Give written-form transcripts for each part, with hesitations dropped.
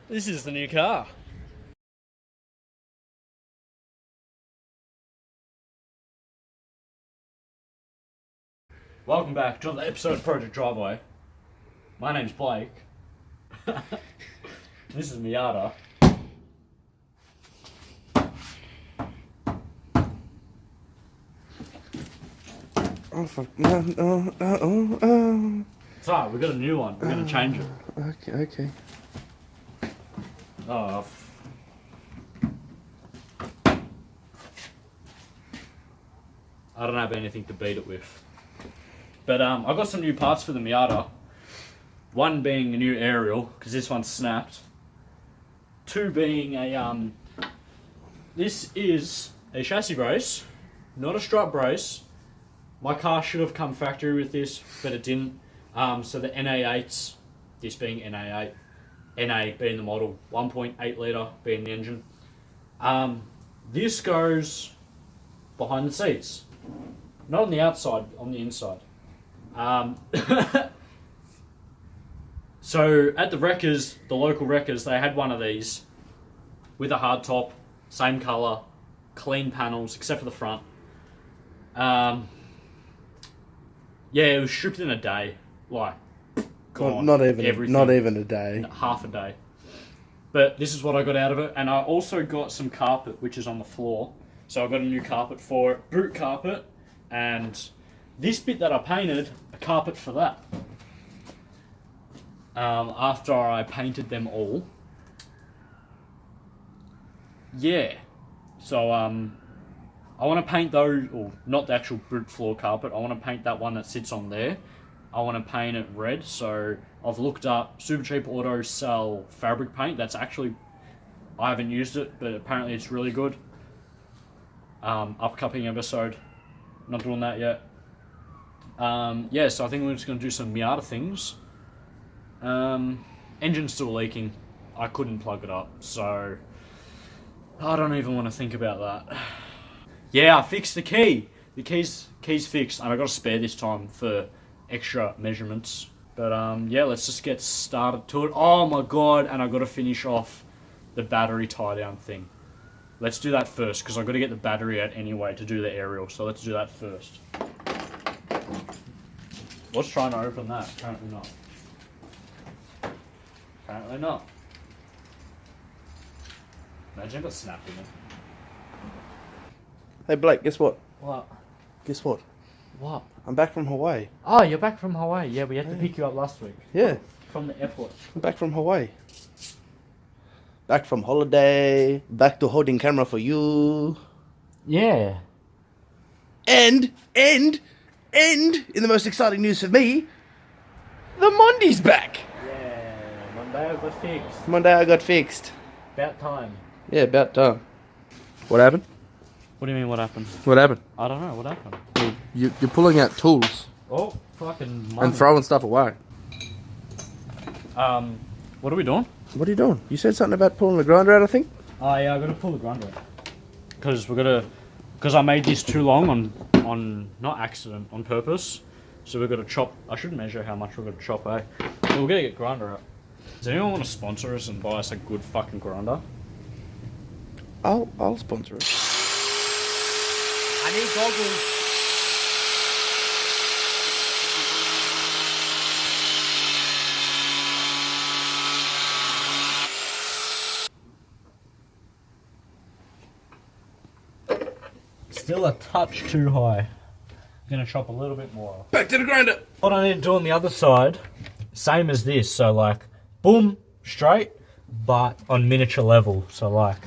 This is the new car. Welcome back to another episode of Project Driveway. My name's Blake. This is Miata. Oh fuck! No. It's alright, we got a new one. We're gonna change it. Okay. Oh. I don't have anything to beat it with. But I got some new parts for the Miata. One being a new aerial, because this one's snapped. Two being a this is a chassis brace, not a strut brace. My car should have come factory with this, but it didn't. So the NA8s, this being NA8, NA being the model, 1.8 litre being the engine. This goes behind the seats. Not on the outside, on the inside. So at the wreckers, the local wreckers, they had one of these with a hard top, same colour, clean panels except for the front. Yeah, it was stripped in a day. Like, gone. Not even a day. Half a day. But this is what I got out of it, and I also got some carpet, which is on the floor. So I got a new carpet for it, boot carpet, and this bit that I painted, a carpet for that. After I painted them all. Yeah. So, I want to paint those, or not the actual boot floor carpet, I want to paint that one that sits on there. I want to paint it red, so I've looked up Super Cheap Auto sell fabric paint. That's actually, I haven't used it, but apparently it's really good. Upcoming episode, not doing that yet. Yeah, so I think we're just going to do some Miata things. Engine's still leaking. I couldn't plug it up, so I don't even want to think about that. Yeah, I fixed the key. The key's fixed, and I got a spare this time for extra measurements. But yeah, let's just get started to it. Oh my god, and I got to finish off the battery tie down thing. Let's do that first, because I've got to get the battery out anyway to do the aerial, so let's do that first. Let's try and open that. Apparently not. Apparently not. Imagine it got snapped in it. Hey Blake, guess what? What? Guess what? What? I'm back from Hawaii. Oh, you're back from Hawaii. Yeah, we had to pick you up last week. Yeah, From the airport. I'm back from Hawaii. Back from holiday. Back to holding camera for you. Yeah. And in the most exciting news for me, the Mondi's back. Yeah, Monday I got fixed. Monday I got fixed. About time. Yeah, about time. What happened? What do you mean, what happened? What happened? I don't know, what happened? Well, you're pulling out tools Oh, fucking money. and throwing stuff away. What are we doing? What are you doing? You said something about pulling the grinder out, I think? Oh, yeah, I gotta pull the grinder out. Because I made this too long on, not accident, on purpose. So we're gonna chop, I should measure how much we're gonna chop, eh? So we're gonna get grinder out. Does anyone want to sponsor us and buy us a good fucking grinder? I'll sponsor it. I need goggles. Still a touch too high. I'm gonna chop a little bit more. Back to the grinder. What I need to do on the other side, same as this, so like, boom, straight, but on miniature level. So like,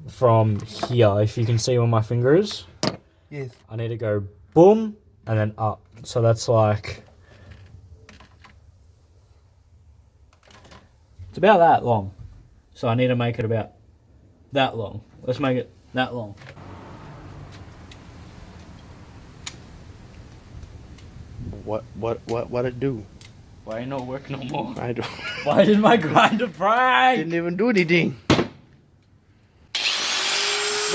from here, if you can see where my finger is, Yes. I need to go boom, and then up. So that's like, it's about that long. So I need to make it about that long. Let's make it that long. What it do? Why ain't not working no more? I don't. Why did my grinder break? Didn't even do anything.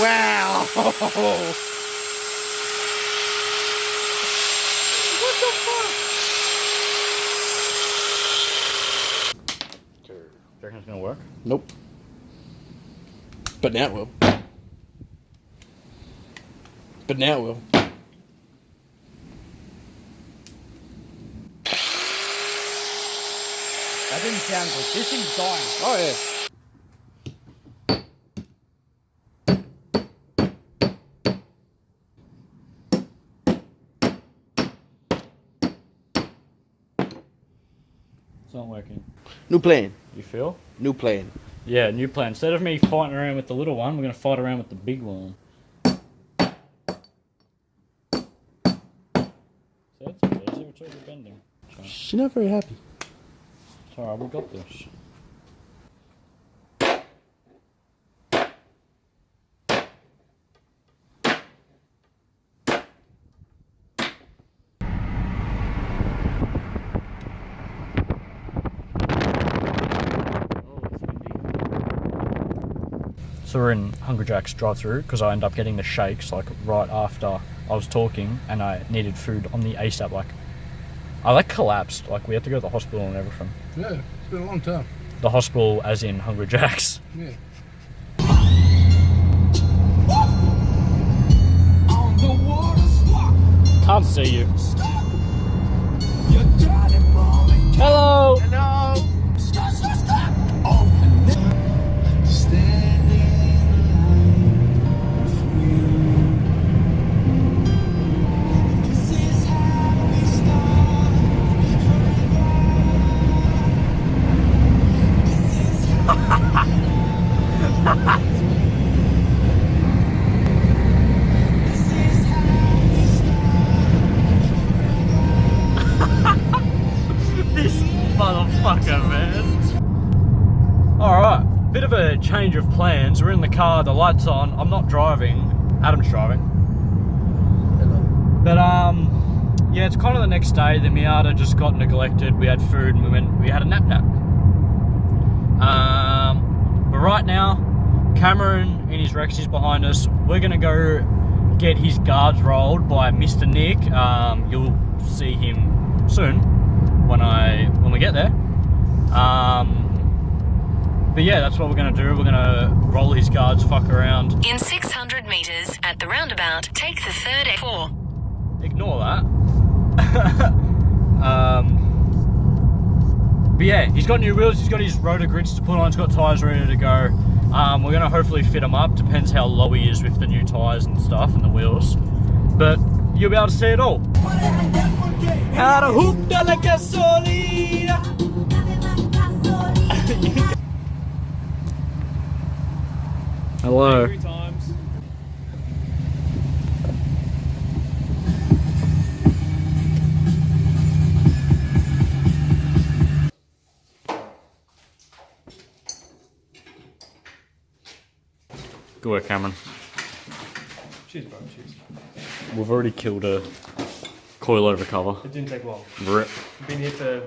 Wow! What the fuck? it's gonna work? Nope. But now it will. But now it will. That didn't sound good. This thing's dying. Oh, yeah. It's not working. New plan. You feel? New plan. Yeah, new plan. Instead of me fighting around with the little one, we're gonna fight around with the big one. So that's okay. See which way we're bending. She's not very happy. It's alright, we got this. So we're in Hungry Jack's drive-thru because I ended up getting the shakes like right after I was talking and I needed food on the ASAP. Like I like collapsed. Like we had to go to the hospital and everything. Yeah, it's been a long time. The hospital, as in Hungry Jack's. Yeah. Can't see you. Hello. Hello. This motherfucker, man. Alright, bit of a change of plans. We're in the car, the light's on. I'm not driving. Adam's driving. Hello. But yeah, it's kind of the next day. The Miata just got neglected. We had food and we had a nap. But right now, Cameron in his Rex is behind us. We're gonna go get his guards rolled by Mr. Nick. You'll see him soon when we get there. But yeah, that's what we're gonna do. We're gonna roll his guards, fuck around. In 600 meters at the roundabout, take the third F4. Ignore that. But yeah, he's got new wheels. He's got his rotor grids to put on. He's got tyres ready to go. We're gonna hopefully fit him up. Depends how low he is with the new tyres and stuff and the wheels. But you'll be able to see it all. Hello. 3 times. Good work, Cameron. Cheers, bro. Cheers. We've already killed a coilover cover. It didn't take long. Rip. We've been here for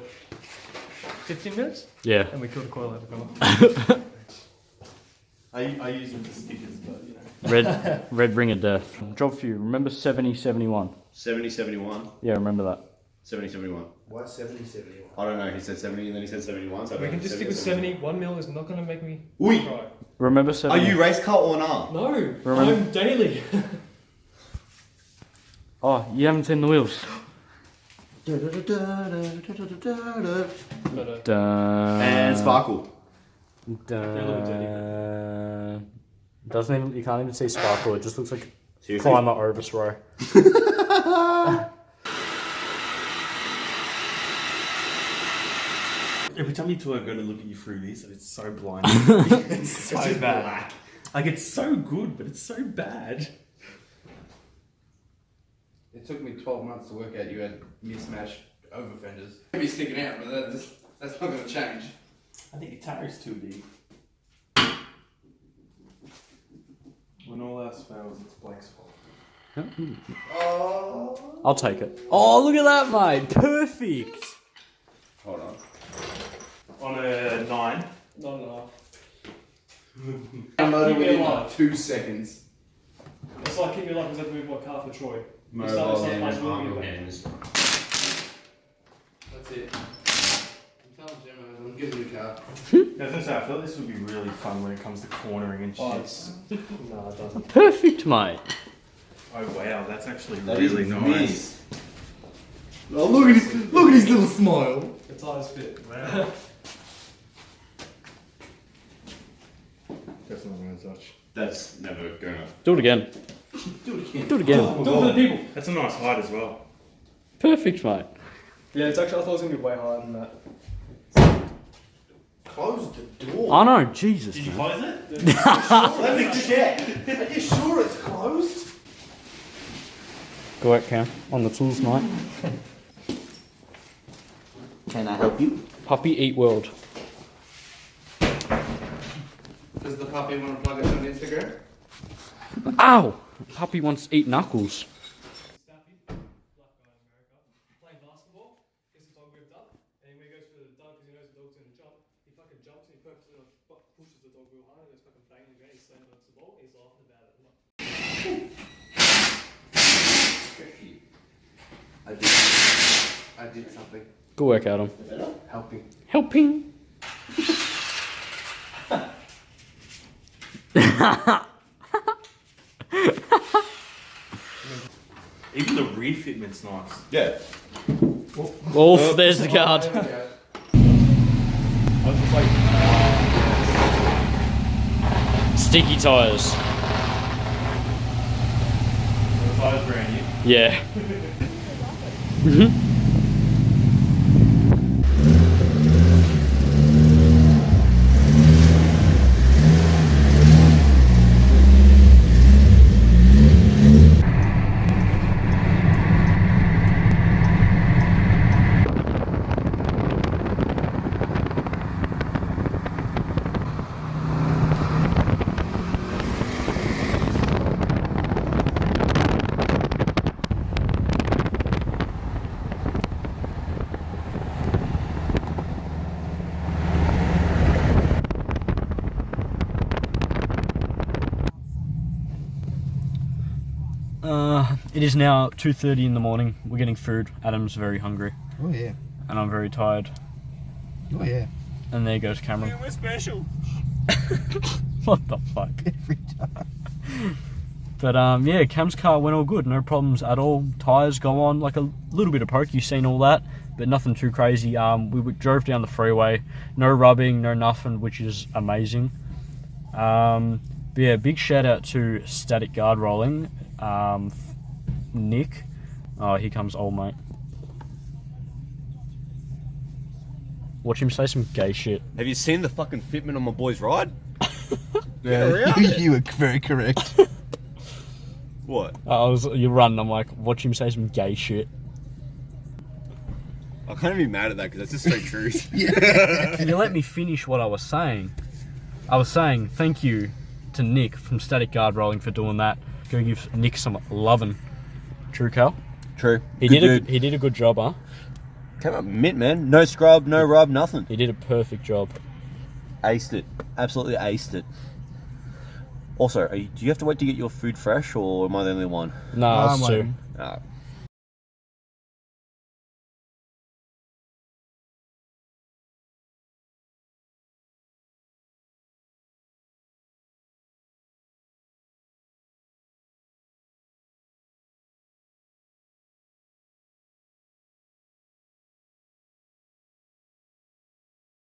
15 minutes Yeah. and we killed a coilover cover. I use them for stickers, but you know. Red ring of death. Job for you. Remember 7071? 7071. Yeah, remember that. 7071. Why 7071? I don't know. He said 70 and then he said 71. So I We don't can know. just stick with 70. 1 mil is not going to make me Oi. cry. Remember Are 70? you race car or not? No, Remember- I'm daily. Oh, you haven't seen the wheels. But, And Sparkle. Doesn't even, you can't even see sparkle. It just looks like Seriously? primer overthrow. Every time you talk, I'm going to look at you through this, and it's so blind. It's so bad. Like, it's so good, but it's so bad. It took me 12 months to work out you had mismatched over fenders. Maybe sticking out, but that's not going to change. I think your tire is too big. When all else fails, it's Blake's fault. I'll take it. Oh, look at that, mate. Perfect. Hold on. On a 9. not enough. Downloaded within like 2 seconds. It's like keep me alive because I have to move my car for Troy. Mobile It's and not arm hands. That's it. I'm I'm giving you a car. I was gonna say, I feel like this would be really fun when it comes to cornering and shit. No, it doesn't. Perfect, mate. Oh wow, that's actually That really is nice. Oh, look at his little smile. It's eyes fit. Wow. That's not gonna touch. That's never gonna. Do it again. Do it again. Do it again. Do it for the people. That's a nice height as well. Perfect, mate. Yeah, it's actually, I thought it was going to be way higher than that. Close the door. I know, Jesus, man. close it? Let me check. Are you sure it's closed? Go out, Cam. On the tools, mate. Can I help you? Puppy Eat World. Does the puppy want to plug us on Instagram? Ow! Puppy wants to eat knuckles. Snappy, black guy in America, playing basketball, gets the dog whipped up, and when he goes for the dunk, because he knows the dog's going to jump, he fucking jumps and he purposely pushes the dog real hard, and goes fucking banging again, he's slammed onto the ball, he's laughing about it. I'm like, I did something. Go work out him. Helping. Helping. Even the refitment's nice. Yeah. Oh, there's the card. Sticky tires. The tire's brand new. Yeah. It is now 2:30 in the morning. We're getting food. Adam's very hungry. Oh yeah. And I'm very tired. Oh yeah. And there goes Cameron. We're special. What the fuck? Every time. But yeah, Cam's car went all good. No problems at all. Tires go on. Like a little bit of poke. You've seen all that. But nothing too crazy. We drove down the freeway. No rubbing. No nothing. Which is amazing. But yeah, big shout out to Static Guard Rolling. Nick. Oh, here comes old mate. Watch him say some gay shit. Have you seen the fucking fitment on my boy's ride? Yeah, you were very correct. What? You're running. I'm like, watch him say some gay shit. I can't be mad at that because that's just straight truth. Can you let me finish what I was saying? I was saying thank you to Nick from Static Guard Rolling for doing that. Go give Nick some lovin'. True, Cal? True. He did a good job, huh? Came up mint, man. No scrub, no rub, nothing. He did a perfect job. Aced it. Absolutely aced it. Also, do you have to wait to get your food fresh, or am I the only one? Nah, Nah, us too. mate.